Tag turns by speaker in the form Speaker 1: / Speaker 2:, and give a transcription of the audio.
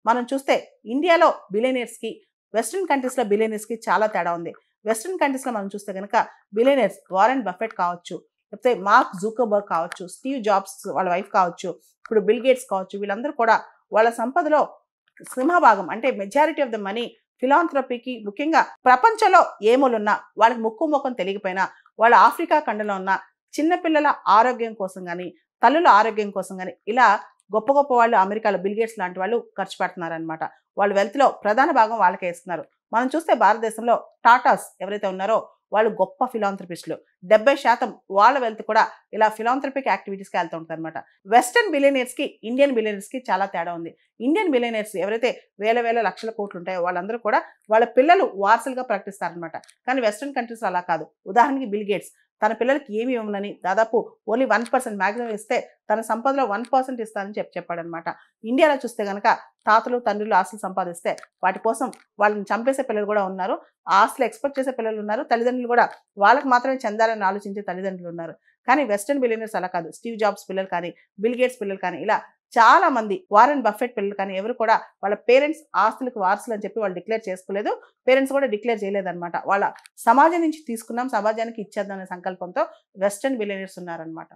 Speaker 1: మనం చూస్తే ఇండియాలో బిలియనీర్స్కి వెస్ట్రన్ కంట్రీస్లో బిలియనీర్స్కి చాలా తేడా ఉంది. వెస్ట్రన్ కంట్రీస్లో మనం చూస్తే కనుక బిలియనీర్స్ వారెన్ బఫెట్ కావచ్చు, లేకపోతే మార్క్ జూకర్బర్గ్ కావచ్చు, స్టీవ్ జాబ్స్ వాళ్ళ వైఫ్ కావచ్చు, ఇప్పుడు బిల్ గేట్స్ కావచ్చు, వీళ్ళందరూ కూడా వాళ్ళ సంపదలో సింహభాగం అంటే మెజారిటీ ఆఫ్ ద మనీ ఫిలాంథ్రపీకి, ముఖ్యంగా ప్రపంచంలో ఏ మూలున్నా వాళ్ళకి ముక్కు ముఖం తెలియకపోయినా వాళ్ళ ఆఫ్రికా ఖండంలో ఉన్న చిన్నపిల్లల ఆరోగ్యం కోసం కానీ, తల్లుల ఆరోగ్యం కోసం కానీ ఇలా గొప్ప గొప్ప వాళ్ళు అమెరికాలో బిల్ గేట్స్ లాంటి వాళ్ళు ఖర్చు పెడుతున్నారనమాట. వాళ్ళ వెల్త్లో ప్రధాన భాగం వాళ్ళకే ఇస్తున్నారు. మనం చూస్తే భారతదేశంలో టాటాస్ ఎవరైతే ఉన్నారో వాళ్ళు గొప్ప ఫిలాంథ్రపిస్టులు. 70% వాళ్ళ వెల్త్ కూడా ఇలా ఫిలాంథ్రపిక్ యాక్టివిటీస్కి వెళ్తూ ఉంటుంది అనమాట. వెస్టర్న్ బిలియనీర్స్కి ఇండియన్ బిలియనీర్స్కి చాలా తేడా ఉంది. ఇండియన్ బిలియనీర్స్ ఎవరైతే వేల లక్షల కోట్లు ఉంటాయో వాళ్ళందరూ కూడా వాళ్ళ పిల్లలు వారసులుగా ప్రకటిస్తారనమాట. కానీ వెస్టర్న్ కంట్రీస్ అలా కాదు. ఉదాహరణకి బిల్ గేట్స్ తన పిల్లలకి ఏమి ఇవ్వమని దాదాపు ఓన్లీ 1% మ్యాక్సిమం ఇస్తే తన సంపదలో 1% ఇస్తానని చెప్పాడనమాట. ఇండియాలో చూస్తే కనుక తాతలు తండ్రులు ఆస్తులు సంపాదిస్తే వాటి కోసం వాళ్ళని చంపేసే పిల్లలు కూడా ఉన్నారు. ఆస్తులు ఎక్స్పెక్ట్ చేసే పిల్లలు ఉన్నారు. తల్లిదండ్రులు కూడా వాళ్ళకి మాత్రమే చెందాలని ఆలోచించే తల్లిదండ్రులు ఉన్నారు. కానీ వెస్టర్న్ బిలియనర్స్ అలా కాదు. స్టీవ్ జాబ్స్ పిల్లలు కానీ, బిల్ గేట్స్ పిల్లలు కానీ ఇలా చాలా మంది వారెన్ బఫెట్ పిల్లలు కానీ ఎవరు కూడా వాళ్ళ పేరెంట్స్ ఆస్తులకు వారసులు అని చెప్పి వాళ్ళు డిక్లేర్ చేసుకోలేదు. పేరెంట్స్ కూడా డిక్లేర్ చేయలేదన్నమాట. వాళ్ళ సమాజం నుంచి తీసుకున్నాం, సమాజానికి ఇచ్చేద్దాం అనే సంకల్పంతో వెస్టర్న్ బిలియనర్స్ ఉన్నారనమాట.